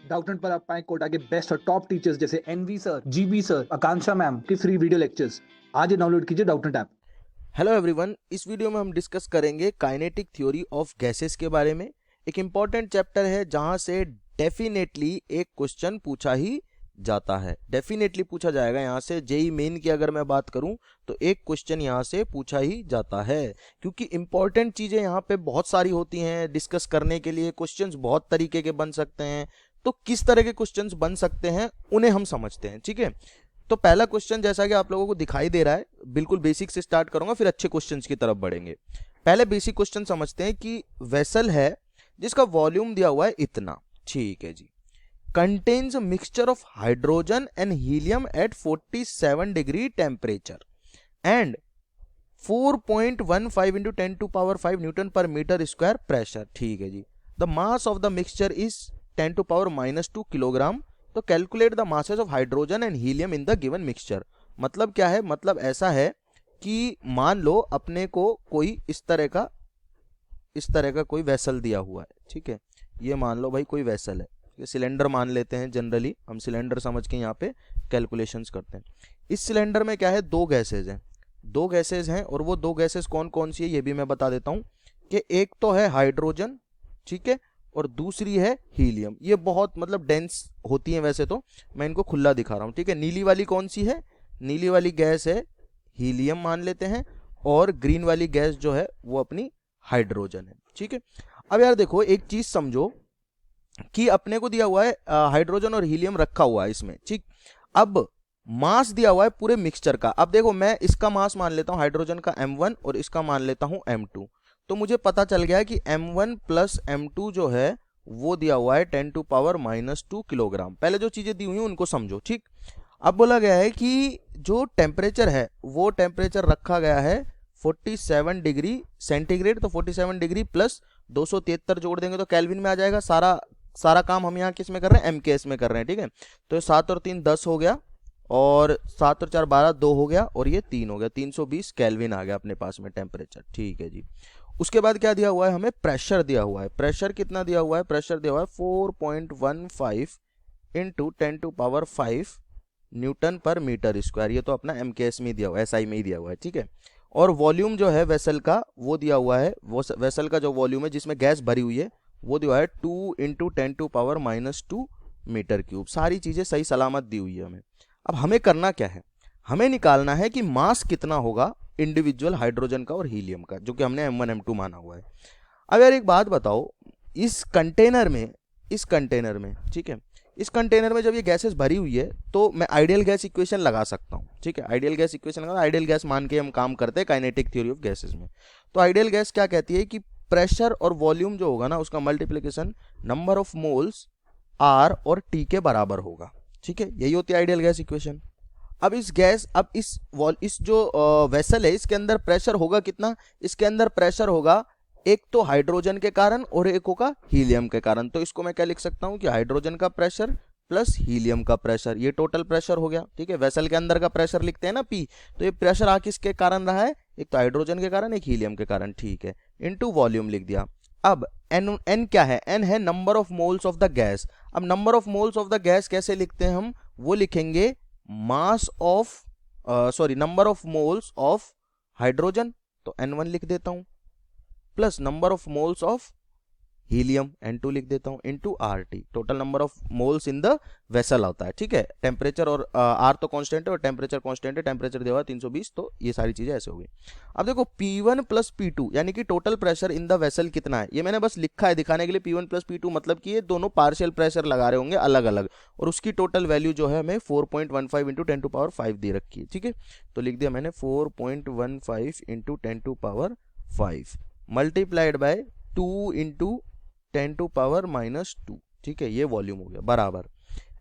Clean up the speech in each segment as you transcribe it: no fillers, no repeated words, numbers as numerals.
Doubtnut पर आप पाएं कोटा के बेस्ट और टॉप टीचर्स जैसे एनवी सर, जीबी सर, आकांक्षा मैम की फ्री वीडियो लेक्चर्स। आज ही डाउनलोड कीजिए डाउटनेट ऐप। हेलो एवरीवन, इस वीडियो में हम डिस्कस करेंगे काइनेटिक थ्योरी ऑफ गैसेस के बारे में। एक इम्पॉर्टेंट चैप्टर है जहां से डेफिनेटली एक क्वेश्चन पूछा ही जाता है, डेफिनेटली पूछा जाएगा। यहाँ से जेई मेन की अगर मैं बात करूं तो एक क्वेश्चन यहाँ से पूछा ही जाता है, क्योंकि इम्पॉर्टेंट चीज़ें यहाँ पे बहुत सारी होती हैं डिस्कस करने के लिए। क्वेश्चंस बहुत तरीके के बन सकते हैं, तो किस तरह के क्वेश्चंस बन सकते हैं उन्हें हम समझते हैं। ठीक है, तो पहला क्वेश्चन जैसा कि आप लोगों को दिखाई दे रहा है, बिल्कुल बेसिक से स्टार्ट करूंगा, फिर अच्छे क्वेश्चंस की तरफ बढ़ेंगे। पहले बेसिक क्वेश्चन समझते हैं कि वेसल है जिसका वॉल्यूम दिया हुआ है इतना, ठीक है जी, contains mixture of hydrogen and helium at 47 degree temperature and 4.15 into 10 to power 5 newton per metre square pressure. ठीक है जी, the mass of the mixture is 10 to power -2 kilogram. तो calculate the masses of hydrogen and helium in the given mixture. मतलब क्या है, मतलब ऐसा है कि मान लो अपने को कोई इस तरह का कोई वेसल दिया हुआ है। ठीक है, ये मान लो भाई कोई वेसल है, ये सिलेंडर मान लेते हैं, जनरली हम सिलेंडर समझ के यहाँ पे कैलकुलेशंस करते हैं। इस सिलेंडर में क्या है, दो गैसेज हैं और वो दो गैसेज कौन कौन सी है ये भी मैं बता देता हूँ कि एक तो है हाइड्रोजन, ठीक है, और दूसरी है हीलियम। ये बहुत मतलब डेंस होती हैं वैसे तो, मैं इनको खुला दिखा रहा हूँ। ठीक है, नीली वाली कौन सी है, नीली वाली गैस है हीलियम मान लेते हैं, और ग्रीन वाली गैस जो है वो अपनी हाइड्रोजन है। ठीक है, अब यार देखो एक चीज समझो कि अपने को दिया हुआ है हाइड्रोजन और हीलियम रखा हुआ है इसमें, ठीक। अब मास दिया हुआ है पूरे मिक्सचर का। अब देखो मैं इसका मास मान लेता हूं हाइड्रोजन का m1 और इसका मान लेता हूं m2। तो मुझे पता चल गया है कि m1 प्लस m2 जो है वो दिया हुआ है 10 टू पावर -2 किलोग्राम। पहले जो चीजें दी हुई हैं उनको समझो, ठीक। अब बोला गया है कि जो टेम्परेचर है वो टेम्परेचर रखा गया है 47 डिग्री सेंटीग्रेड। तो 47 डिग्री प्लस 273 जोड़ देंगे तो केल्विन में आ जाएगा। सारा काम हम यहाँ किस में कर रहे हैं, MKS में कर रहे हैं। ठीक है, तो 7 और 3 10 हो गया, और 7 और 4 12 2 हो गया, और ये 3 हो गया, 320 केल्विन आ गया अपने पास में टेम्परेचर। ठीक है जी, उसके बाद क्या दिया हुआ है, हमें प्रेशर दिया हुआ है। प्रेशर कितना दिया हुआ है, प्रेशर दिया हुआ है 4.15 into 10 to power 5 newton per metre square. ये तो अपना MKS में दिया हुआ है, SI में ही दिया हुआ है। ठीक है, और वॉल्यूम जो है वेसल का वो दिया हुआ है, वो वेसल का जो वॉल्यूम है जिसमें गैस भरी हुई है वो दिया हुआ है 2 into 10 to power -2 meter cube. सारी चीजें सही सलामत दी हुई है हमें। अब हमें करना क्या है, हमें निकालना है कि मास कितना होगा इंडिविजुअल हाइड्रोजन का और हीलियम का, जो कि हमने m1 m2 माना हुआ है। अब यार एक बात बताओ, इस कंटेनर में ठीक है, इस कंटेनर में जब ये गैसेस भरी हुई है तो मैं आइडियल गैस इक्वेशन लगा सकता हूँ। ठीक है, आइडियल गैस इक्वेशन लगा, आइडियल गैस मान के हम काम करते हैं काइनेटिक थ्योरी ऑफ गैसेस में। तो आइडियल गैस क्या कहती है कि प्रेशर और वॉल्यूम जो होगा ना उसका multiplication number of moles R और T के बराबर होगा। ठीक है, यही होती है आइडियल गैस इक्वेशन। अब इस जो वेसल है इसके अंदर प्रेशर होगा कितना, इसके अंदर प्रेशर होगा एक तो हाइड्रोजन के कारण और एक होगा हीलियम के कारण। तो इसको मैं क्या लिख सकता हूं कि हाइड्रोजन का प्रेशर प्लस हीलियम का प्रेशर, ये टोटल प्रेशर हो गया। ठीक है, वेसल के अंदर का प्रेशर लिखते हैं ना P, तो ये प्रेशर आ किसके कारण रहा है, एक तो हाइड्रोजन के कारण एक हीलियम के कारण। ठीक है, इनटू वॉल्यूम लिख दिया। अब n क्या है, n है number of moles of the gas. अब number of moles of the gas कैसे लिखते हैं हम, वो लिखेंगे number of moles of hydrogen, तो n1 लिख देता हूं, plus number of moles of helium n2 लिख देता हूं, into RT, total number of moles in the vessel होता है। ठीक है, टेम्परेचर और R तो कांस्टेंट है और टेम्परेचर कांस्टेंट है, टेम्परेचर दिया हुआ है 320, तो ये सारी चीजें ऐसे हो गई। अब देखो P1 प्लस P2 यानी कि total pressure in the vessel कितना है, ये मैंने बस लिखा है दिखाने के लिए। P1 प्लस P2 मतलब कि ये दोनों पार्शियल प्रेशर लगा रहे होंगे अलग अलग, और उसकी टोटल वैल्यू जो है हमें 4.15 इंटू 10 टू पावर 5 दे रखी है। ठीक है, तो लिख दिया मैंने 4.15 into 10 to power 5 multiplied by 2 into 10 to power -2। ठीक है, ये वॉल्यूम हो गया बराबर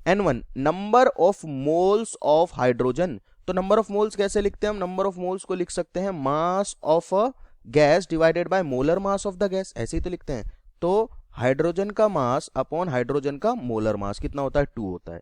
n1 number of moles of hydrogen. तो नंबर ऑफ मोल्स कैसे लिखते हैं हम, नंबर ऑफ मोल्स को लिख सकते हैं mass of a gas divided by molar mass of the gas, ऐसे ही तो लिखते हैं। तो हाइड्रोजन का मास अपॉन हाइड्रोजन का मोलर मास कितना होता है, 2 होता है,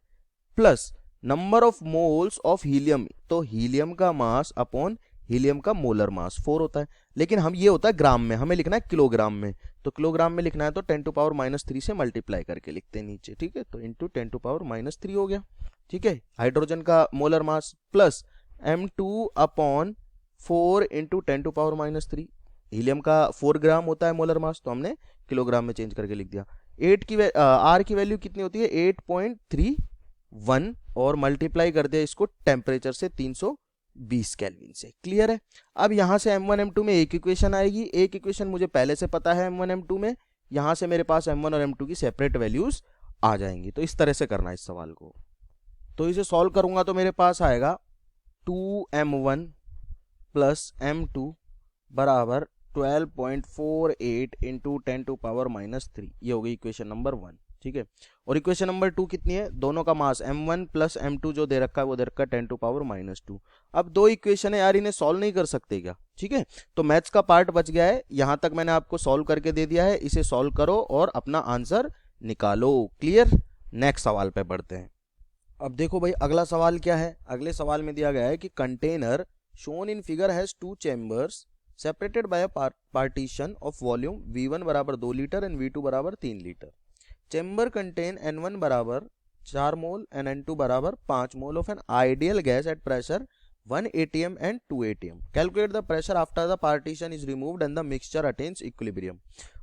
plus number of moles of helium, तो हीलियम का मास अपॉन हीलियम का मोलर मास 4 होता है। लेकिन हम ये होता है ग्राम में, हमें लिखना है किलोग्राम में, तो किलोग्राम में लिखना है तो 10 टू पावर -3 से मल्टीप्लाई करके लिखते हैं नीचे, ठीक है। तो इंटू 10 टू पावर -3 हो गया, ठीक है। हाइड्रोजन का molar mass plus m2 upon 4 into 10 to power -3। Helium का 4 ग्राम होता है मोलर मास, तो हमने किलोग्राम में चेंज करके लिख दिया। आर की वैल्यू कितनी होती है 8.31 और मल्टीप्लाई कर दिया इसको टेम्परेचर से 320 केल्विन से। क्लियर है। अब यहाँ से m1 m2 में एक इक्वेशन आएगी, एक इक्वेशन मुझे पहले से पता है m1 m2 में, यहाँ से मेरे पास m1 और m2 की सेपरेट वैल्यूज आ जाएंगी। तो इस तरह से करना है इस सवाल को। तो इसे सॉल्व करूंगा तो मेरे पास आएगा 2m1 प्लस m2 बराबर 12.48 इंटू 10 टू पावर -3। ये हो गई इक्वेशन नंबर 1, ठीक है। और इक्वेशन नंबर 2 कितनी है, दोनों का मास m1 प्लस m2 जो दे रखा है वो दे रखा है 10 टू पावर -2। अब दो इक्वेशन है यार, इन्हें सॉल्व नहीं कर सकते क्या, ठीक है। तो मैथ्स का पार्ट बच गया है, यहां तक मैंने आपको सॉल्व करके दे दिया है, इसे सॉल्व करो और अपना आंसर निकालो। क्लियर। नेक्स्ट सवाल पे बढ़ते हैं। अब देखो भाई अगला सवाल क्या है। अगले सवाल में दिया गया है कि container shown in figure has 2 chambers separated by a partition of volume V1 बराबर 2 लीटर एंड V2 बराबर 3 लीटर। चेम्बर कंटेन N1 बराबर 4 मोल एंड N2 बराबर 5 mole of an ideal gas at pressure 1 atm and 2 atm। Calculate the pressure after the partition is removed and the mixture attains equilibrium.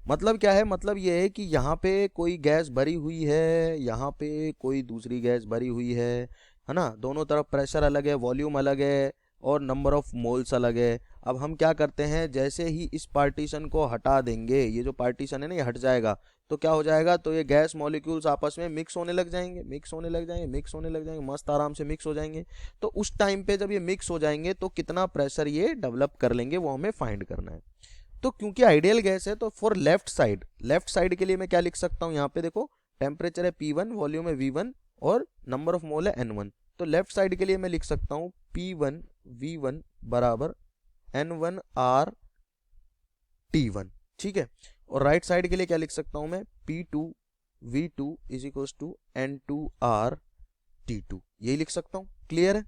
मतलब क्या है, मतलब ये है कि यहाँ पे कोई गैस भरी हुई है, यहाँ पे कोई दूसरी गैस भरी हुई है ना। दोनों तरफ प्रेशर अलग है, वॉल्यूम अलग है और नंबर ऑफ मोल्स अलग है। अब हम क्या करते हैं, जैसे ही इस पार्टीशन को हटा देंगे, ये जो पार्टीशन है ना ये हट जाएगा, तो क्या हो जाएगा, तो ये गैस मॉलिक्यूल्स आपस में मिक्स होने लग जाएंगे, मिक्स होने लग जाएंगे, मिक्स होने लग जाएंगे, मस्त आराम से मिक्स हो जाएंगे। तो उस टाइम पे जब ये मिक्स हो जाएंगे तो कितना प्रेशर ये डेवलप कर लेंगे वो हमें फाइंड करना है। तो क्योंकि आइडियल गैस है तो फॉर लेफ्ट साइड के लिए मैं क्या लिख सकता हूँ, यहाँ पे देखो टेम्परेचर है P1, वॉल्यूम है V1 और नंबर ऑफ मोल है N1। तो लेफ्ट साइड के लिए मैं लिख सकता हूँ P1 V1 बराबर N1 R T1, ठीक है। और राइट साइड के लिए क्या लिख सकता हूं मैं, P2 V2 is equals to N2 R T2, यही लिख सकता हूं। क्लियर है।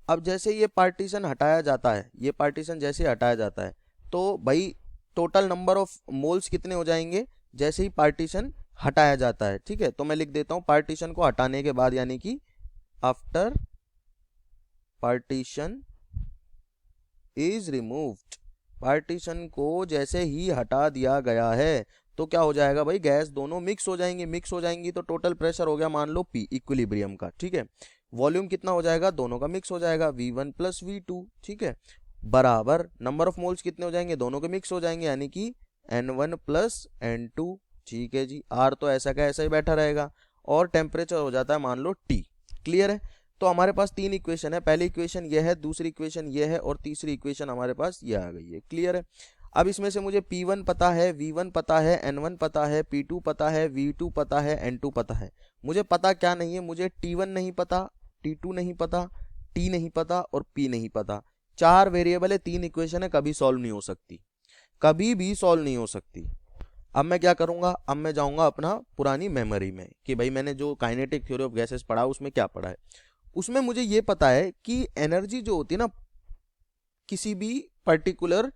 अब जैसे ये पार्टीशन हटाया जाता है, ये पार्टीशन जैसे हटाया जाता है तो भाई टोटल नंबर ऑफ मोल्स कितने हो जाएंगे जैसे ही पार्टीशन हटाया जाता है, ठीक है। तो मैं लिख देता हूं पार्टीशन को हटाने के बाद, यानी कि after partition is removed. Partition को जैसे ही हटा दिया गया है तो क्या हो जाएगा भाई, गैस दोनों मिक्स हो जाएंगे, मिक्स हो जाएंगी तो टोटल प्रेशर हो गया मान लो P इक्विलिब्रियम का, ठीक है। वॉल्यूम कितना हो जाएगा, दोनों का मिक्स हो जाएगा V1 प्लस V2, ठीक है, बराबर नंबर ऑफ मोल्स कितने हो जाएंगे, दोनों के मिक्स हो जाएंगे, यानी कि N1 प्लस N2, ठीक है जी। R तो ऐसा का ऐसा ही बैठा रहेगा और टेम्परेचर हो जाता है मान लो T। क्लियर है। तो हमारे पास 3 इक्वेशन है, पहली इक्वेशन ये है, दूसरी इक्वेशन ये है और तीसरी इक्वेशन हमारे पास ये आ गई है। क्लियर है। अब इसमें से मुझे P1 पता है, V1 पता है, N1 पता है, P2 पता है, V2 पता है, N2 पता है। मुझे पता क्या नहीं है, मुझे T1 नहीं पता, T2 नहीं पता, T नहीं पता और P नहीं पता। 4 वेरिएबल है, 3 इक्वेशन है, कभी सॉल्व नहीं हो सकती, कभी भी सॉल्व नहीं हो सकती। अब मैं क्या करूंगा, अब मैं जाऊंगा अपना पुरानी मेमोरी में कि भाई मैंने जो काइनेटिक थ्योरी ऑफ गैसेस पढ़ा उसमें क्या पढ़ा है। उसमें मुझे ये पता है कि एनर्जी जो होती है ना किसी भी पर्टिकुलर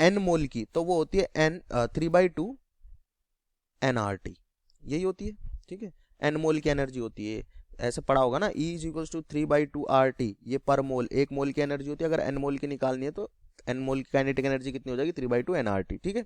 n मोल की, तो वो होती है n 3/2 nRT, यही होती है, ठीक है। n मोल की एनर्जी होती है, ऐसे पढ़ा होगा ना, E is equals to 3/2 RT, ये पर मोल, एक मोल की एनर्जी होती है। अगर n मोल की निकालनी है तो n मोल की काइनेटिक एनर्जी कितनी हो जाएगी, 3/2 nRT, ठीक है।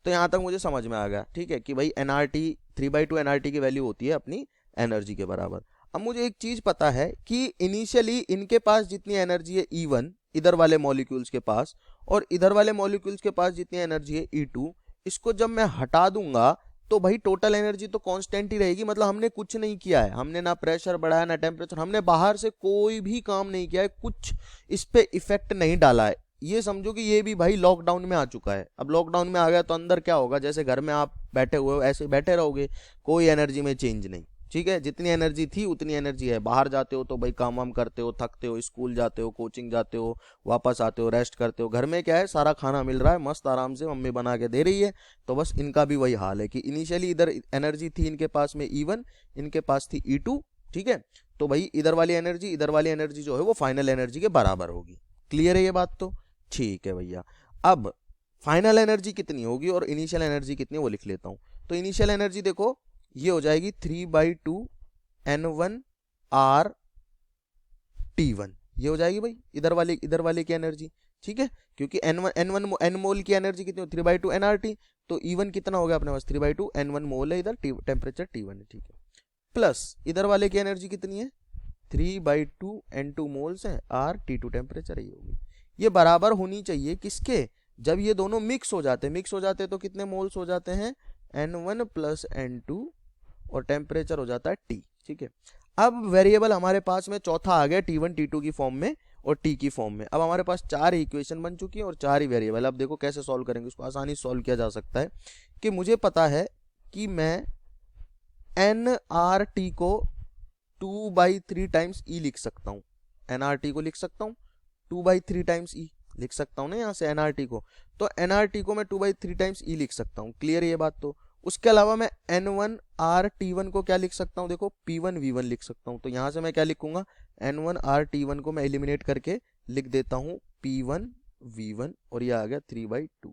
तो यहाँ तक मुझे समझ में आ गया, ठीक है, कि भाई nRT 3/2 nRT की वैल्यू होती है अपनी एनर्जी के बराबर। अब मुझे एक चीज पता है कि इनिशियली इनके पास जितनी एनर्जी है E1 इधर वाले मॉलिक्यूल्स के पास, और इधर वाले मॉलिक्यूल्स के पास जितनी एनर्जी है E2, इसको जब मैं हटा दूंगा तो भाई टोटल एनर्जी तो कांस्टेंट ही रहेगी। मतलब हमने कुछ नहीं किया है, हमने ना प्रेशर बढ़ाया ना टेम्परेचर, हमने बाहर से कोई भी काम नहीं किया है, कुछ इस पे इफेक्ट नहीं डाला है। ये समझो कि ये भी भाई लॉकडाउन में आ चुका है। अब लॉकडाउन में आ गया तो अंदर क्या होगा, जैसे घर में आप बैठे हुए हो ऐसे बैठे रहोगे, कोई एनर्जी में चेंज नहीं, ठीक है। जितनी एनर्जी थी उतनी एनर्जी है। बाहर जाते हो तो भाई काम वाम करते हो, थकते हो, स्कूल जाते हो, कोचिंग जाते हो, वापस आते हो, रेस्ट करते हो। घर में क्या है, सारा खाना मिल रहा है, मस्त आराम से मम्मी बना के दे रही है। तो बस इनका भी वही हाल है कि इनिशियली इधर एनर्जी थी इनके पास में E1, इनके पास थी E2, ठीक है। तो भाई इधर वाली एनर्जी जो है वो फाइनल एनर्जी के बराबर होगी। क्लियर है ये बात तो, ठीक है भैया। अब फाइनल एनर्जी कितनी होगी और इनिशियल एनर्जी कितनी वो लिख लेता हूँ। तो इनिशियल एनर्जी देखो ये हो जाएगी 3/2 N1 R T1, ये हो जाएगी भाई इधर वाले की एनर्जी, ठीक है, क्योंकि N मोल की एनर्जी कितनी हो 3/2 nRT, तो E1 कितना हो गया अपने पास 3/2 N1 मोल है, इधर टेम्परेचर T1 है, ठीक है, प्लस इधर वाले की एनर्जी कितनी है 3/2 N2 मोल्स है, R T2 टेम्परेचर ही होगी। ये बराबर होनी चाहिए किसके, जब ये दोनों मिक्स हो जाते तो कितने मोल्स हो जाते हैं N1 प्लस N2 और टेम्परेचर हो जाता है T, ठीक है। अब वेरिएबल हमारे पास में चौथा आ गया T1 T2 की फॉर्म में और T की फॉर्म में। अब हमारे पास 4 इक्वेशन बन चुकी है और 4 ही वेरिएबल। अब देखो कैसे सॉल्व करेंगे इसको, आसानी से सॉल्व किया जा सकता है कि मुझे पता है कि मैं nRT को 2/3 टाइम्स E लिख सकता हूँ, nRT को लिख सकता हूँ 2/3 टाइम्स E लिख सकता हूँ ना यहाँ से nRT को, तो nRT को मैं 2/3 टाइम्स E लिख सकता हूँ, क्लियर ये बात। तो उसके अलावा मैं N1 R T1 को क्या लिख सकता हूँ, देखो P1 V1 लिख सकता हूँ। तो यहाँ से मैं क्या लिखूंगा N1 R T1 को मैं एलिमिनेट करके लिख देता हूँ P1 V1 और ये आ गया 3/2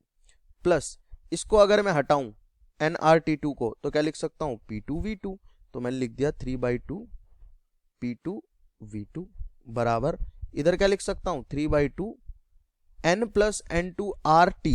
प्लस इसको अगर मैं हटाऊं nRT2 को तो क्या लिख सकता हूँ P2 V2, तो मैंने लिख दिया 3/2 P2 V2 बराबर इधर क्या लिख सकता हूँ 3/2 N plus N2 RT,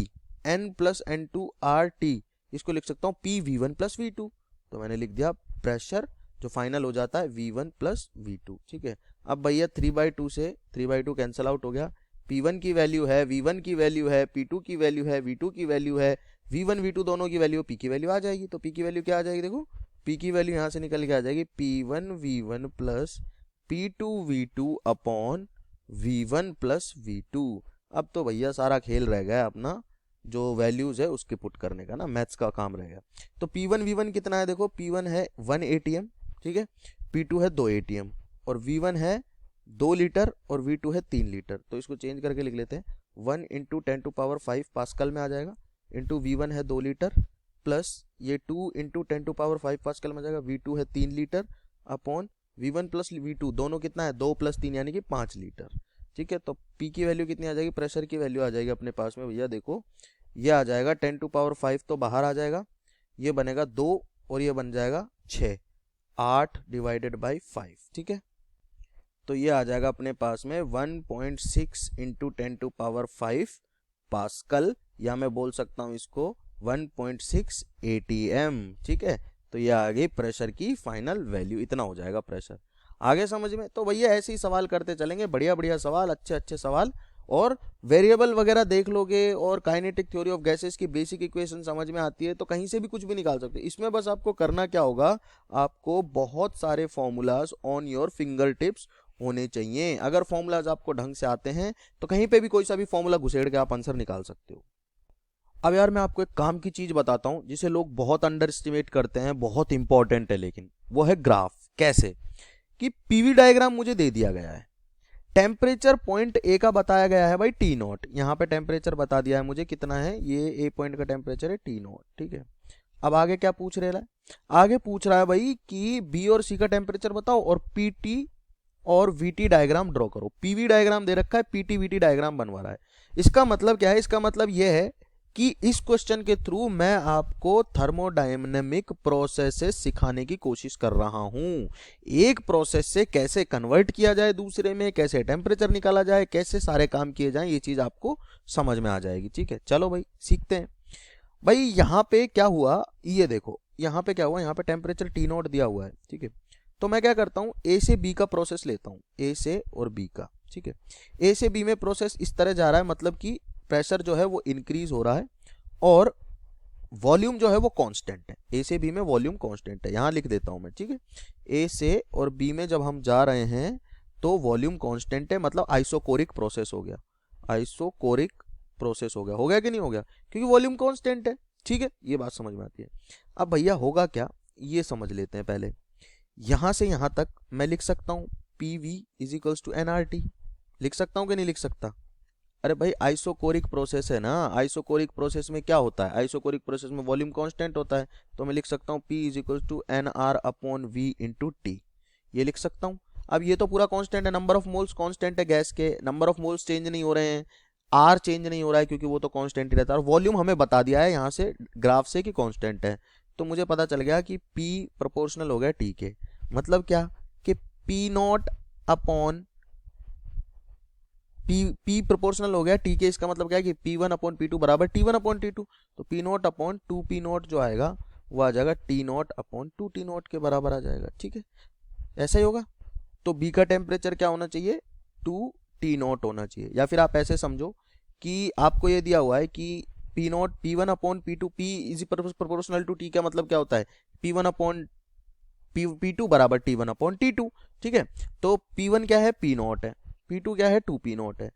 N plus N2 RT, इसको लिख सकता हूँ P V1 प्लस V2, तो मैंने लिख दिया प्रेशर जो फाइनल हो जाता है V1 प्लस V2, ठीक है। अब भैया 3/2 से 3/2 कैंसिल आउट हो गया, P1 की वैल्यू है, V1 की वैल्यू है, P2 की वैल्यू है, V2 की वैल्यू है, V1 V2 दोनों की वैल्यू, P की वैल्यू आ जाएगी। तो P की वैल्यू क्या आ जाएगी, देखो P की वैल्यू यहाँ से निकल के आ जाएगी P1 V1 plus P2 V2 upon V1 plus V2। अब तो भैया सारा खेल रह गया अपना जो वैल्यूज है उसके पुट करने का ना, मैथ्स का काम रह गया। तो P1 V1 कितना है, देखो P1 है 1 ATM, ठीक है, P2 है 2 ATM और V1 है 2 लीटर और V2 है 3 लीटर। तो इसको चेंज करके लिख लेते हैं 1 × 10⁵ पास्कल में आ जाएगा, इंटू V1 है 2 लीटर प्लस ये 2 × 10⁵ पास्कल में आ जाएगा, V2 है 3 litre upon V1 plus V2 दोनों कितना है 2 + 3 यानी कि 5 लीटर, ठीक है। तो P की वैल्यू कितनी आ जाएगी, प्रेशर की वैल्यू आ जाएगी अपने पास में भैया, देखो ये आ जाएगा 10⁵ तो बाहर आ जाएगा, ये बनेगा 2 और ये बन जाएगा 6, 8/5, ठीक है। तो ये आ जाएगा अपने पास में 1.6 × 10⁵ पास्कल, या मैं बोल सकता हूँ इसको 1.6 ATM, ठीक है। तो ये आ गई प्रेशर की फाइनल वैल्यू, इतना हो जाएगा प्रेशर। आगे समझ में, तो भैया ऐसे ही सवाल करते चलेंगे, बढ़िया बढ़िया सवाल, अच्छे अच्छे सवाल, और वेरिएबल वगैरह देख लोगे और काइनेटिक थ्योरी ऑफ गैसेस की बेसिक इक्वेशन समझ में आती है तो कहीं से भी कुछ भी निकाल सकते हैं। इसमें बस आपको करना क्या होगा, आपको बहुत सारे formulas on your finger tips होने चाहिए। अगर फॉर्मूलाज आपको ढंग से आते हैं तो कहीं पे भी कोई सा भी फॉर्मूला घुसेड़ के आप आंसर निकाल सकते हो। अब यार मैं आपको एक काम की चीज बताता हूं जिसे लोग बहुत अंडर एस्टिमेट करते हैं, बहुत इंपॉर्टेंट है, लेकिन वो है ग्राफ। कैसे कि पीवी डायग्राम मुझे दे दिया गया है, टेम्परेचर पॉइंट ए का बताया गया है भाई T0, यहाँ पे टेम्परेचर बता दिया है मुझे कितना है, ये ए पॉइंट का टेम्परेचर है T0, ठीक है। अब आगे क्या पूछ रहा है, आगे पूछ रहा है भाई कि बी और सी का टेम्परेचर बताओ और पीटी और वीटी डायग्राम ड्रॉ करो। पीवी डायग्राम दे रखा है, पीटी वीटी डायग्राम बनवा रहा है। इसका मतलब क्या है, इसका मतलब यह है कि इस क्वेश्चन के थ्रू मैं आपको थर्मोडायनेमिक प्रोसेसेस सिखाने की कोशिश कर रहा हूं। एक प्रोसेस से कैसे कन्वर्ट किया जाए दूसरे में, कैसे टेम्परेचर निकाला जाए, कैसे सारे काम किए जाएं, ये चीज आपको समझ में आ जाएगी, ठीक है। चलो भाई सीखते हैं। भाई यहाँ पे क्या हुआ, ये देखो यहाँ पे क्या हुआ, यहाँ पे टेम्परेचर T0 दिया हुआ है, ठीक है। तो मैं क्या करता हूँ, ए से बी का प्रोसेस लेता हूँ, ए से और बी का, ठीक है। ए से बी में प्रोसेस इस तरह जा रहा है, मतलब कि प्रेशर जो है वो इंक्रीज हो रहा है और वॉल्यूम जो है वो कांस्टेंट है। ए से बी में वॉल्यूम कांस्टेंट है, यहां लिख देता हूं मैं, ठीक है। ए से और बी में जब हम जा रहे हैं तो वॉल्यूम कांस्टेंट है, मतलब आइसोकोरिक प्रोसेस हो गया, आइसोकोरिक प्रोसेस हो गया कि नहीं हो गया, क्योंकि वॉल्यूम कांस्टेंट है, ठीक है। ये बात समझ में आती है। अब भैया होगा क्या, ये समझ लेते हैं पहले। यहां से यहां तक मैं लिख सकता हूं PV = nRT, लिख सकता हूं कि नहीं लिख सकता। अरे भाई आइसोकोरिक प्रोसेस है ना, आइसोकोरिक प्रोसेस में क्या होता है, आइसोकोरिक प्रोसेस में वॉल्यूम कांस्टेंट होता है, तो मैं लिख सकता हूँ P = NR/V × T, ये लिख सकता हूँ। अब ये तो पूरा कांस्टेंट है, नंबर ऑफ मोल्स कांस्टेंट है गैस के, नंबर ऑफ मोल्स चेंज नहीं हो रहे हैं, आर चेंज नहीं हो रहा है क्योंकि वो तो कांस्टेंट ही रहता है, और वॉल्यूम हमें बता दिया है यहाँ से ग्राफ से कि कांस्टेंट है, तो मुझे पता चल गया कि P प्रोपोर्शनल हो गया T के। मतलब क्या कि P not upon P proportional हो गया T के, इसका मतलब क्या है कि P1 अपॉन P2 बराबर T1 अपॉन T2, तो P not upon 2P not जो आएगा वो आ जाएगा T not upon 2T not के बराबर आ जाएगा। ठीक है, ऐसा ही होगा। तो B का टेम्परेचर क्या होना चाहिए, 2T नॉट होना चाहिए, या फिर आप ऐसे समझो कि आपको ये दिया हुआ है कि P not P1 upon P2, P is proportional to T का मतलब क्या होता है, P1 अपॉन P2 बराबर T1 अपॉन T2। ठीक है, तो P1 क्या है, P नॉट है, P2 क्या है, 2P नॉट है,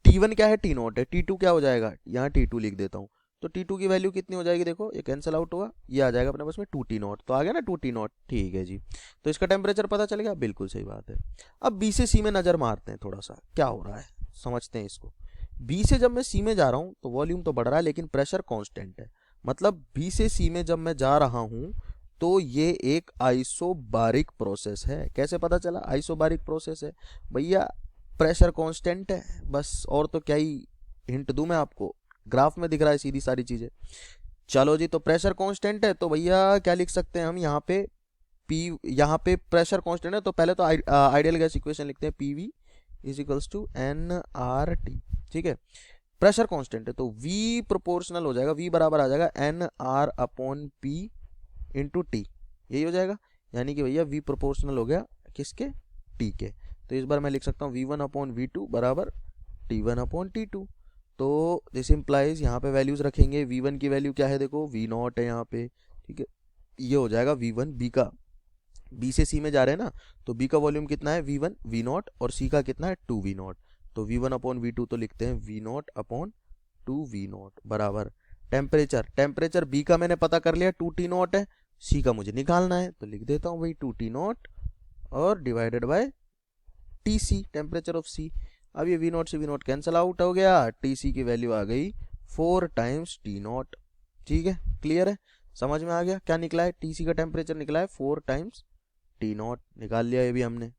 T1 क्या है, T नॉट है, T2 क्या हो जाएगा, यहाँ T2 लिख देता हूँ, तो T2 की वैल्यू कितनी हो जाएगी, देखो ये कैंसिल आउट होगा, ये आ जाएगा अपने पास में 2T नॉट, तो आ गया ना 2T नॉट। ठीक है जी, तो इसका टेम्परेचर पता चल गया, बिल्कुल सही बात है। अब B से C में नजर मारते हैं, थोड़ा सा क्या हो रहा है समझते हैं इसको। B से जब मैं C में जा रहा हूँ तो वॉल्यूम तो बढ़ रहा है लेकिन प्रेशर कांस्टेंट है, मतलब B से C में जब मैं जा रहा हूँ तो ये एक आइसोबारिक प्रोसेस है। कैसे पता चला आइसोबारिक प्रोसेस है, भैया प्रेशर कांस्टेंट है बस, और तो क्या ही हिंट दूं मैं आपको, ग्राफ में दिख रहा है सीधी सारी चीजें। चलो जी, तो प्रेशर कांस्टेंट है तो भैया क्या लिख सकते हैं हम यहाँ पे, यहाँ पे प्रेशर कांस्टेंट है तो पहले तो आइडियल गैस इक्वेशन लिखते हैं, PV is equals to nRT। ठीक है, प्रेशर कांस्टेंट है तो V प्रोपोर्शनल हो जाएगा, V बराबर आ जाएगा nR upon P into T, यही हो जाएगा, यानी कि भैया V प्रोपोर्शनल हो गया किसके, T के। तो इस बार मैं लिख सकता हूँ V1 अपॉन V2 बराबर T1 अपॉन T2। तो दिस इंप्लाइज यहाँ पे वैल्यूज रखेंगे, V1 की वैल्यू क्या है, देखो V नॉट है यहाँ पे। ठीक है, ये हो जाएगा V1, B का, B से C में जा रहे हैं ना, तो B का वॉल्यूम कितना है V1 V नॉट, और C का कितना है 2V नॉट, तो V1 अपॉन V2 तो लिखते हैं V not upon 2V not बराबर टेम्परेचर B का मैंने पता कर लिया 2T नॉट है, C का मुझे निकालना है तो लिख देता हूँ भाई 2T नॉट और divided by TC, temperature of C। अब ये V नॉट से V नॉट कैंसिल आउट हो गया, TC की वैल्यू आ गई 4 टाइम्स T नॉट। ठीक है, क्लियर है, समझ में आ गया क्या निकला है, TC का टेम्परेचर निकला है 4 टाइम्स T नॉट, निकाल लिया ये भी हमने।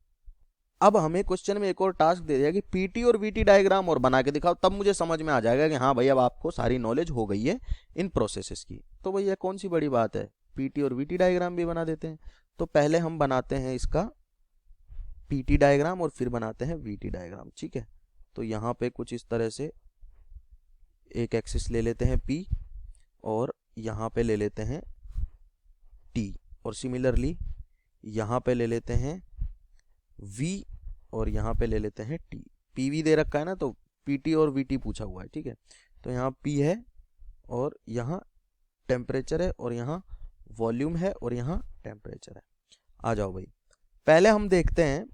अब हमें क्वेश्चन में एक और टास्क दे दिया कि PT और VT डायग्राम और बना के दिखाओ, तब मुझे समझ में आ जाएगा कि हाँ भाई अब आपको सारी नॉलेज हो गई है इन प्रोसेसेस की। तो भैया कौन सी बड़ी बात है, PT और VT डायग्राम भी बना देते हैं। तो पहले हम बनाते हैं इसका PT डायग्राम और फिर बनाते हैं VT डायग्राम। ठीक है, तो यहाँ पे कुछ इस तरह से एक एक्सिस ले लेते हैं P और यहाँ पे ले लेते हैं T, और सिमिलरली यहाँ पे ले लेते हैं V और यहाँ पे ले लेते हैं T। PV दे रखा है ना, तो PT और VT पूछा हुआ है। ठीक है, तो यहाँ P है और यहाँ टेम्परेचर है और यहाँ वॉल्यूम है और यहाँ टेम्परेचर है। आ जाओ भाई, पहले हम देखते हैं,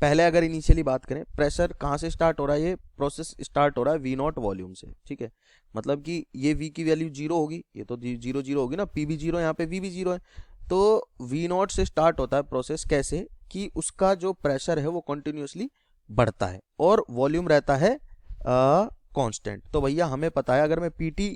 पहले अगर इनिशियली बात करें प्रेशर कहाँ से स्टार्ट हो रहा है, ये प्रोसेस स्टार्ट हो रहा है V नॉट वॉल्यूम से। ठीक है, मतलब कि ये V की वैल्यू 0 होगी, ये तो 0 0 होगी ना, P भी 0 यहाँ पे V भी 0 है, तो V नॉट से स्टार्ट होता है प्रोसेस। कैसे कि उसका जो प्रेशर है वो कंटिन्यूसली बढ़ता है और वॉल्यूम रहता है कांस्टेंट। तो भैया हमें पता है अगर मैं PT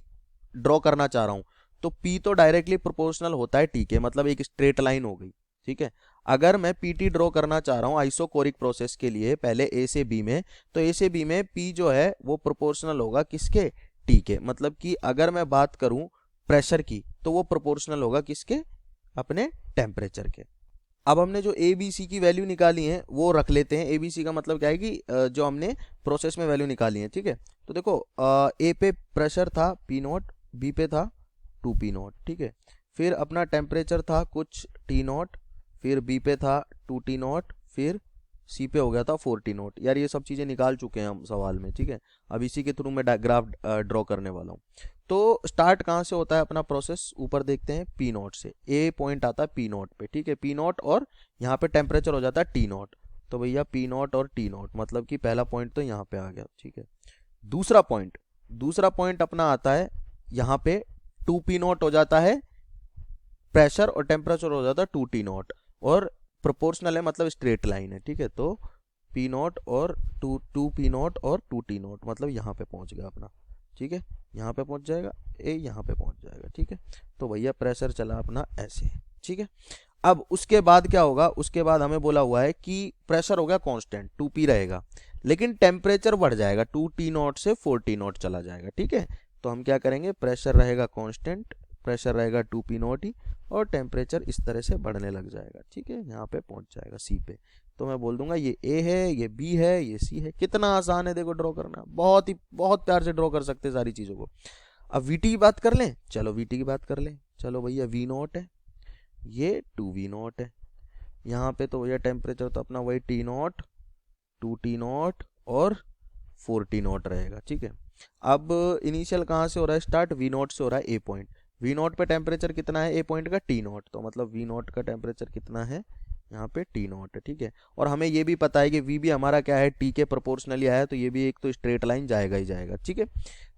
ड्रॉ करना चाह रहा हूँ तो P तो डायरेक्टली प्रोपोर्शनल होता है T के, मतलब एक स्ट्रेट लाइन हो गई। ठीक है, अगर मैं PT ड्रॉ करना चाह रहा हूँ आइसोकोरिक प्रोसेस के लिए पहले A से B में, तो A से B में P जो है वो प्रोपोर्शनल होगा किसके, T के। मतलब कि अगर मैं बात करूं प्रेशर की तो वो प्रोपोर्शनल होगा किसके, अपने टेम्परेचर के। अब हमने जो ABC की वैल्यू निकाली है वो रख लेते हैं। ABC का मतलब क्या है कि जो हमने प्रोसेस में वैल्यू निकाली है। ठीक है, तो देखो A पे प्रेशर था P नॉट, B पे था 2P नॉट। ठीक है, फिर अपना टेम्परेचर था कुछ T नॉट, फिर B पे था 2T नॉट, फिर C पे हो गया था 4T नॉट। यार ये सब चीज़ें निकाल चुके हैं हम सवाल में। ठीक है, अब इसी के थ्रू मैं ग्राफ ड्रॉ करने वाला हूँ। तो स्टार्ट कहाँ से होता है अपना प्रोसेस, ऊपर देखते हैं P नॉट से, A पॉइंट आता है P नॉट पे। ठीक है, P नॉट और यहाँ पे टेम्परेचर हो जाता है T नॉट, तो भैया P नॉट और T नॉट मतलब कि पहला पॉइंट तो यहाँ पे आ गया। ठीक है, दूसरा पॉइंट अपना आता है यहाँ पे 2P नॉट हो जाता है प्रेशर और टेम्परेचर हो जाता है 2T नॉट, और प्रोपोर्शनल है मतलब स्ट्रेट लाइन है। ठीक है, तो P नॉट और 2P नॉट और 2T नॉट मतलब यहाँ पे पहुँच गया अपना। ठीक है, यहाँ पे पहुँच जाएगा, ए यहाँ पे पहुँच जाएगा। ठीक है, तो भैया प्रेशर चला अपना ऐसे। ठीक है, अब उसके बाद क्या होगा, उसके बाद हमें बोला हुआ है कि प्रेशर हो गया कांस्टेंट 2P रहेगा, लेकिन टेम्परेचर बढ़ जाएगा, 2T0 से 4T0 चला जाएगा, ठीक है। तो हम क्या करेंगे, प्रेशर रहेगा कांस्टेंट, प्रेशर रहेगा 2P0 ही, और टेम्परेचर इस तरह से बढ़ने लग जाएगा, ठीक है, यहाँ पे पहुंच जाएगा C पे। तो मैं बोल दूंगा ये A है, ये B है, ये C है। कितना आसान है देखो ड्रॉ करना, बहुत प्यार से ड्रॉ कर सकते हैं सारी चीज़ों को। अब VT की बात कर लें, चलो VT की बात कर लें। चलो भैया V0 है, ये 2V0 है, यहाँ पे तो भैया टेम्परेचर तो अपना वही T0, 2T0 और 4T0 रहेगा, ठीक है। अब इनिशियल कहाँ से हो रहा है स्टार्ट, V0 से हो रहा है A पॉइंट। V0 पे टेम्परेचर कितना है A पॉइंट का, T0, तो मतलब V0 का टेम्परेचर कितना है यहाँ पे T0 है, ठीक है। और हमें ये भी पता है कि V भी हमारा क्या है, T के प्रोपोर्शनली आया है, तो ये भी एक तो स्ट्रेट लाइन जाएगा ही जाएगा, ठीक है।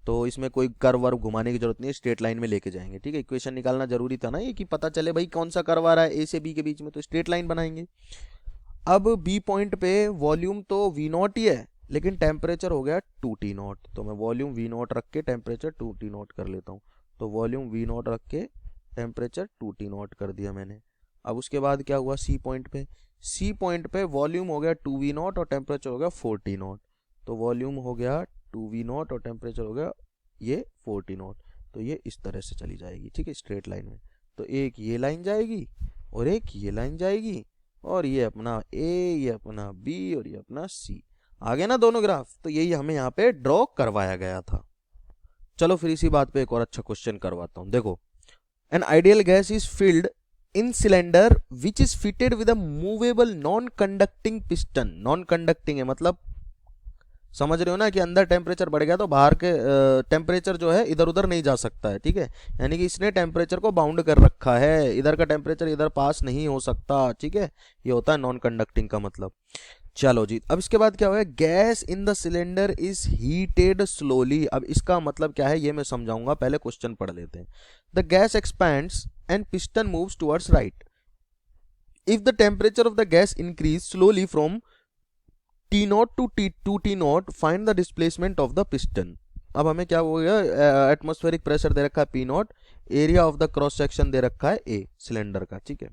तो इसमें कोई कर्व वर्व घुमाने की जरूरत नहीं है, स्ट्रेट लाइन में लेके जाएंगे, ठीक है। इक्वेशन निकालना जरूरी था ना ये, कि पता चले भाई कौन सा कर्व आ रहा है A से B के बीच में, तो स्ट्रेट लाइन बनाएंगे। अब B पॉइंट पे वॉल्यूम तो V0 ही है, लेकिन टेम्परेचर हो गया 2T0, तो मैं वॉल्यूम V0 रख के टेम्परेचर 2T0 कर लेता हूँ। तो वॉल्यूम V0 रख के टेम्परेचर 2T0 कर दिया मैंने। अब उसके बाद क्या हुआ C पॉइंट पे वॉल्यूम हो गया 2V0 और टेम्परेचर हो गया 4T0, तो वॉल्यूम हो गया 2V0 और टेम्परेचर हो गया ये 4T0, तो ये इस तरह से चली जाएगी, ठीक है, स्ट्रेट लाइन में। तो एक ये लाइन जाएगी और एक ये लाइन जाएगी, और ये अपना A, ये अपना B और ये अपना C। आ गए ना दोनों ग्राफ, तो यही हमें यहाँ पे ड्रॉ करवाया गया था। चलो फिर इसी बात पे एक और अच्छा क्वेश्चन करवाता हूँ। देखो, an ideal gas is filled in cylinder which is fitted with a movable non conducting piston. Non conducting है मतलब समझ रहे हो ना कि अंदर टेम्परेचर बढ़ गया तो बाहर के टेम्परेचर जो है इधर उधर नहीं जा सकता है, ठीक है। यानी कि इसने टेम्परेचर को बाउंड कर रखा है, इधर का टेम्परेचर इधर पास नहीं हो सकता, ठीक है। ये होता है नॉन कंडक्टिंग का मतलब। चलो जी, अब इसके बाद क्या हुआ, gas in the cylinder is heated slowly. अब इसका मतलब क्या है ये मैं समझाऊंगा, पहले क्वेश्चन पढ़ लेते हैं। The gas expands and piston moves towards right. If the temperature of the gas increase slowly from T0 to T2T0, find the displacement of the piston. अब हमें क्या हो गया, एटमॉस्फेरिक प्रेशर दे रखा है P0, area of the cross section दे रखा है A सिलेंडर का, ठीक है।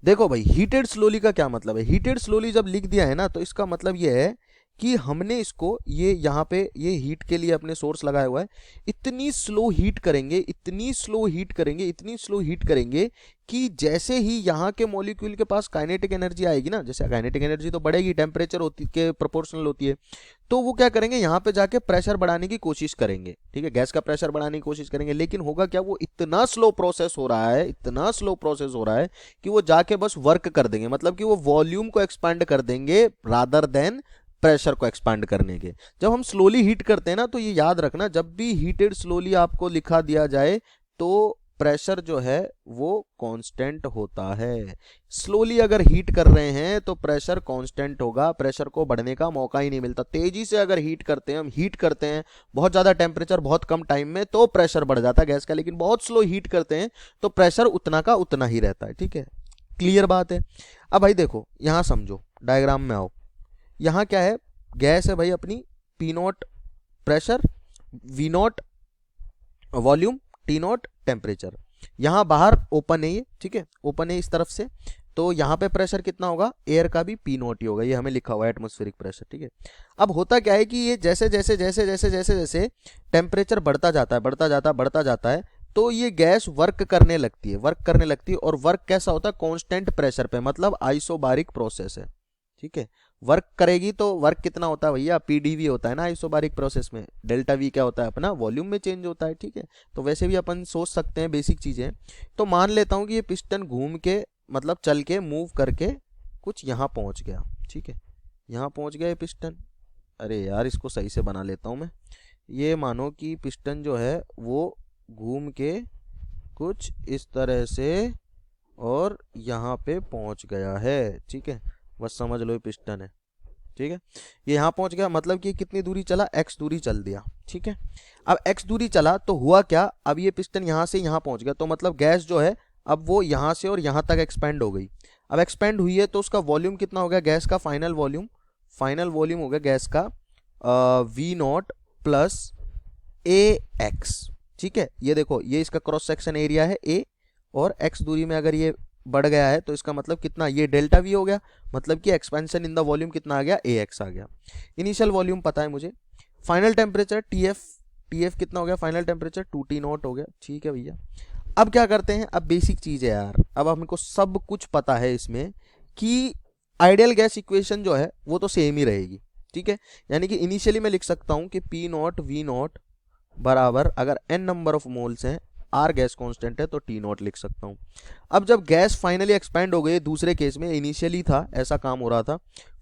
देखो भाई, हीटेड स्लोली का क्या मतलब है, हीटेड स्लोली जब लिख दिया है ना, तो इसका मतलब ये है कि हमने इसको ये यहाँ पे ये हीट के लिए अपने सोर्स लगाया हुआ है, इतनी स्लो हीट करेंगे, इतनी स्लो हीट करेंगे, इतनी स्लो हीट करेंगे कि जैसे ही यहाँ के मॉलिक्यूल के पास काइनेटिक एनर्जी आएगी ना, जैसे काइनेटिक एनर्जी तो बढ़ेगी, टेम्परेचर होती के प्रोपोर्शनल होती है, तो वो क्या करेंगे, यहाँ पे जाके प्रेशर बढ़ाने की कोशिश करेंगे, ठीक है, गैस का प्रेशर बढ़ाने की कोशिश करेंगे। लेकिन होगा क्या, वो इतना स्लो प्रोसेस हो रहा है, इतना स्लो प्रोसेस हो रहा है कि वो जाके बस वर्क कर देंगे, मतलब कि वो वॉल्यूम को एक्सपांड कर देंगे रादर देन प्रेशर को एक्सपांड करने के। जब हम स्लोली हीट करते हैं ना, तो ये याद रखना, जब भी हीटेड स्लोली आपको लिखा दिया जाए तो प्रेशर जो है वो कांस्टेंट होता है। स्लोली अगर हीट कर रहे हैं तो प्रेशर कांस्टेंट होगा, प्रेशर को बढ़ने का मौका ही नहीं मिलता। तेजी से अगर हीट करते हैं, हम हीट करते हैं बहुत ज़्यादा टेम्परेचर बहुत कम टाइम में, तो प्रेशर बढ़ जाता है गैस का, लेकिन बहुत स्लो हीट करते हैं तो प्रेशर उतना का उतना ही रहता है, ठीक है, क्लियर बात है। अब भाई देखो, यहाँ समझो, डायग्राम में आओ, यहाँ क्या है, गैस है भाई अपनी, P0 pressure, V0 volume, T0 temperature. यहाँ बाहर ओपन है ये, ठीक है, ओपन है इस तरफ से, तो यहाँ पे प्रेशर कितना होगा, एयर का भी P0 ही होगा, ये हमें लिखा हुआ है एटमॉस्फेरिक प्रेशर, ठीक है। अब होता क्या है कि ये जैसे जैसे जैसे जैसे जैसे जैसे टेम्परेचर बढ़ता जाता है, बढ़ता जाता है, तो ये गैस वर्क करने लगती है, और वर्क कैसा होता है, कांस्टेंट प्रेशर पे, मतलब आइसोबारिक प्रोसेस है, ठीक है। वर्क करेगी तो वर्क कितना होता है भैया, PdV होता है ना आइसोबारिक प्रोसेस में, डेल्टा V क्या होता है अपना, वॉल्यूम में चेंज होता है, ठीक है। तो वैसे भी अपन सोच सकते हैं बेसिक चीजें। तो मान लेता हूं कि ये पिस्टन घूम के, मतलब चल के, मूव करके कुछ यहाँ पहुंच गया, ठीक है, यहाँ पहुंच गया ये पिस्टन। अरे यार, इसको सही से बना लेता हूं मैं। ये मानो कि पिस्टन जो है वो घूम के कुछ इस तरह से और यहाँ पे पहुंच गया है, ठीक है, बस समझ लो ये पिस्टन है, ठीक है। ये यहाँ पहुंच गया, मतलब कि कितनी दूरी चला, x दूरी चल दिया, ठीक है। अब x दूरी चला तो हुआ क्या, अब ये पिस्टन यहाँ से यहाँ पहुंच गया, तो मतलब गैस जो है अब वो यहाँ से और यहाँ तक एक्सपेंड हो गई। अब एक्सपेंड हुई है तो उसका वॉल्यूम कितना हो गया, गैस का फाइनल वॉल्यूम हो गया गैस का V0 प्लस AX, ठीक है। ये देखो, ये इसका क्रॉस सेक्शन एरिया है A, और x दूरी में अगर ये बढ़ गया है तो इसका मतलब कितना, ये डेल्टा वी हो गया, मतलब कि एक्सपेंशन इन द वॉल्यूम कितना आ गया, AX आ गया। इनिशियल वॉल्यूम पता है मुझे, फाइनल टेम्परेचर TF कितना हो गया, फाइनल टेम्परेचर 2T नॉट हो गया। ठीक है भैया, अब क्या करते हैं, अब बेसिक चीज़ है यार, अब हमको सब कुछ पता है इसमें कि आइडियल गैस इक्वेशन जो है वो तो सेम ही रहेगी। ठीक है, यानी कि इनिशियली मैं लिख सकता हूँ कि P नॉट V नॉट बराबर, अगर n नंबर ऑफ मोल्स हैं, R गैस कांस्टेंट है तो T नॉट लिख सकता हूँ। अब जब गैस फाइनली एक्सपैंड हो गई, दूसरे केस में इनिशियली था ऐसा काम हो रहा था,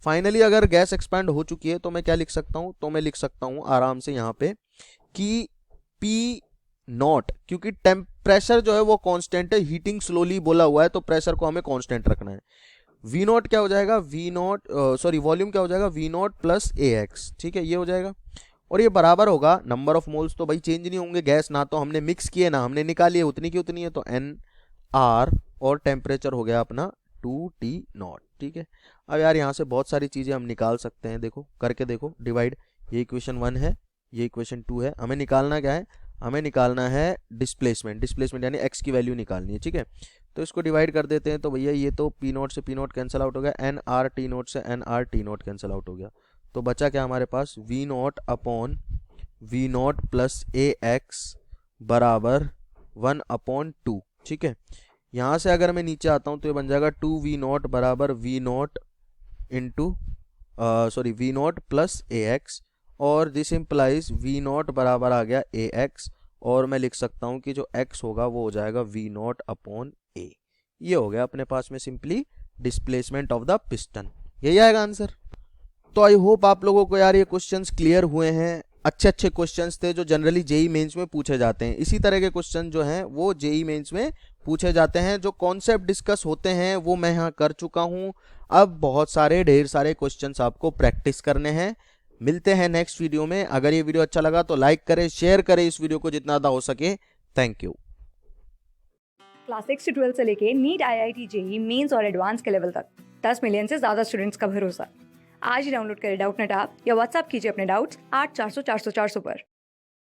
फाइनली अगर गैस एक्सपैंड हो चुकी है तो मैं क्या लिख सकता हूँ, तो मैं लिख सकता हूँ आराम से यहाँ पे कि P नॉट, क्योंकि टेम्परेचर जो है वो कांस्टेंट है, हीटिंग स्लोली बोला हुआ है तो प्रेशर को हमें कांस्टेंट रखना है। V नॉट क्या हो जाएगा, वॉल्यूम क्या हो जाएगा, V नॉट प्लस AX। ठीक है, ये हो जाएगा, और ये बराबर होगा, नंबर ऑफ मोल्स तो भाई चेंज नहीं होंगे, गैस ना तो हमने मिक्स किए ना हमने निकाली है, उतनी की उतनी है, तो NR, और टेम्परेचर हो गया अपना 2T नॉट। ठीक है, अब यार यहाँ से बहुत सारी चीज़ें हम निकाल सकते हैं, देखो करके देखो डिवाइड, ये इक्वेशन 1 है, ये इक्वेशन 2 है, हमें निकालना क्या है, हमें निकालना है डिस्प्लेसमेंट यानी x की वैल्यू निकालनी है। ठीक है, तो इसको डिवाइड कर देते हैं, तो भैया ये तो P नॉट से P नॉट कैंसिल आउट हो गया, NR T नॉट से NR T not cancel out हो गया, तो बचा क्या हमारे पास, V not upon V not plus AX बराबर 1/2। ठीक है, यहाँ से अगर मैं नीचे आता हूँ तो ये बन जाएगा 2V नॉट बराबर V not into V not plus AX, और दिस इम्प्लाइज V नॉट बराबर आ गया AX, और मैं लिख सकता हूँ कि जो X होगा वो हो जाएगा V नॉट अपॉन A। ये हो गया अपने पास में simply displacement of the piston, यही आएगा आंसर। तो आई होप आप लोगों को यार ये क्वेश्चंस क्लियर हुए हैं, अच्छे अच्छे क्वेश्चंस थे जो जनरली जेई मेंस में पूछे जाते हैं। इसी तरह के क्वेश्चन जो हैं वो जेई मेंस में पूछे जाते हैं, जो कॉन्सेप्ट डिस्कस होते हैं वो मैं यहाँ कर चुका हूँ। अब बहुत सारे ढेर सारे क्वेश्चंस आपको प्रैक्टिस करने हैं। मिलते हैं नेक्स्ट वीडियो में। अगर ये वीडियो अच्छा लगा तो लाइक करें, शेयर करें इस वीडियो को जितना ज़्यादा हो सके। Thank you. क्लास 6 से 12 से लेके नीट, IIT, जेई मेंस और एडवांस के लेवल तक 10 मिलियन से ज़्यादा स्टूडेंट्स का भरोसा। आज ही डाउनलोड करें डाउटनेट ऐप या व्हाट्सएप कीजिए अपने डाउट्स 8400 400 400 पर।